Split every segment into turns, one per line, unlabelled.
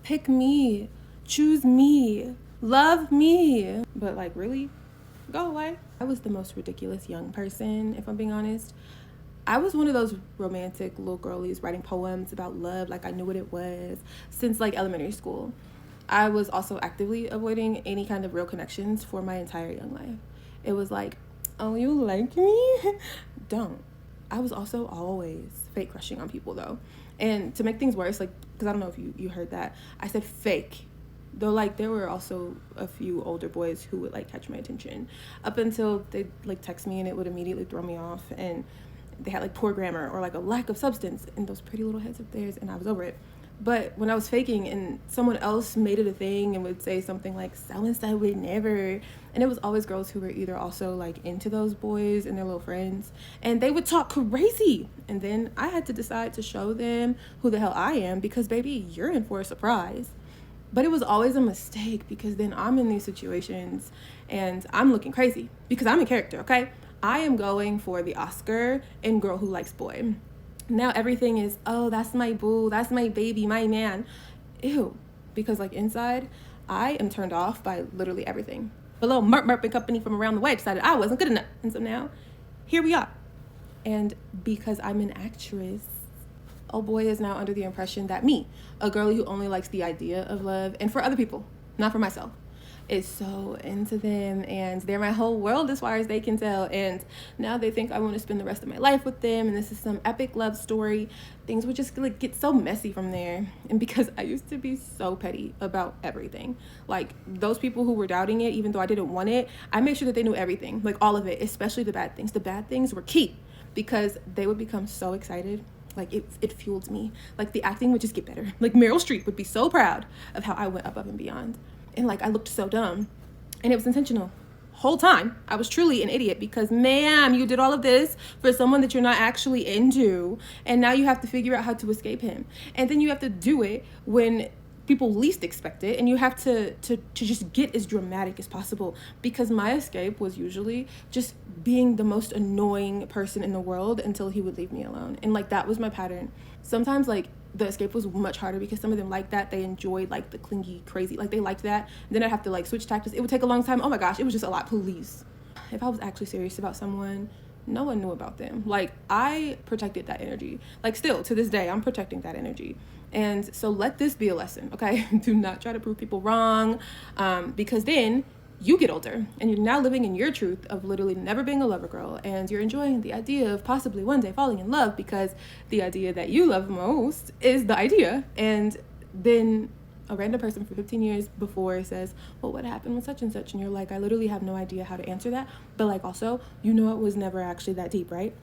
pick me, choose me, love me. But like, really? Go away. I was the most ridiculous young person, if I'm being honest. I was one of those romantic little girlies writing poems about love like I knew what it was since like elementary school. I was also actively avoiding any kind of real connections for my entire young life. It was like, oh, you like me? Don't. I was also always fake crushing on people though. And to make things worse, like, because I don't know if you heard that, I said fake. Though, like, there were also a few older boys who would, like, catch my attention. Up until they'd, like, text me and it would immediately throw me off. And they had, like, poor grammar or, like, a lack of substance in those pretty little heads of theirs, and I was over it. But when I was faking and someone else made it a thing and would say something like, so-and-so would never, and it was always girls who were either also like into those boys and their little friends, and they would talk crazy. And then I had to decide to show them who the hell I am, because baby, you're in for a surprise. But it was always a mistake, because then I'm in these situations and I'm looking crazy because I'm in character, okay? I am going for the Oscar in Girl Who Likes Boy. Now everything is, oh, that's my boo, that's my baby, my man. Ew. Because like inside, I am turned off by literally everything. Below Merp and company from around the way decided I wasn't good enough. And so now, here we are. And because I'm an actress, oh boy is now under the impression that me, a girlie who only likes the idea of love, and for other people, not for myself, is so into them, and they're my whole world as far as they can tell. And now they think I want to spend the rest of my life with them, and this is some epic love story. Things would just like get so messy from there. And because I used to be so petty about everything, like those people who were doubting it, even though I didn't want it, I made sure that they knew everything, like all of it, especially the bad things. The bad things were key, because they would become so excited. Like it fueled me. Like the acting would just get better. Like Meryl Streep would be so proud of how I went above and beyond. And like I looked so dumb, and it was intentional. Whole time I was truly an idiot, because ma'am, you did all of this for someone that you're not actually into, and now you have to figure out how to escape him. And then you have to do it when people least expect it, and you have to just get as dramatic as possible, because my escape was usually just being the most annoying person in the world until he would leave me alone. And like that was my pattern. Sometimes like the escape was much harder, because some of them liked that. They enjoyed like the clingy crazy, like they liked that. And then I'd have to like switch tactics. It would take a long time. Oh my gosh, it was just a lot. Please, if I was actually serious about someone, no one knew about them. Like I protected that energy. Like still to this day, I'm protecting that energy. And so let this be a lesson, okay? Do not try to prove people wrong, because then you get older and you're now living in your truth of literally never being a lover girl, and you're enjoying the idea of possibly one day falling in love, because the idea that you love most is the idea. And then a random person for 15 years before says, well, what happened with such and such? And you're like, I literally have no idea how to answer that. But like also, you know, it was never actually that deep, right?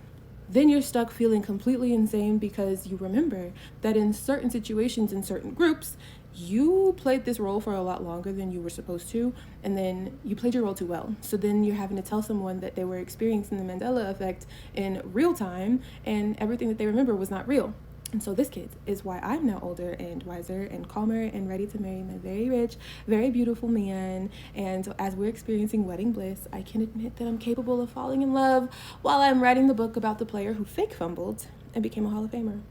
Then you're stuck feeling completely insane, because you remember that in certain situations, in certain groups, you played this role for a lot longer than you were supposed to, and then you played your role too well. So then you're having to tell someone that they were experiencing the Mandela effect in real time, and everything that they remember was not real. And so this, kids, is why I'm now older and wiser and calmer and ready to marry my very rich, very beautiful man. And as we're experiencing wedding bliss, I can admit that I'm capable of falling in love while I'm writing the book about the player who fake fumbled and became a Hall of Famer.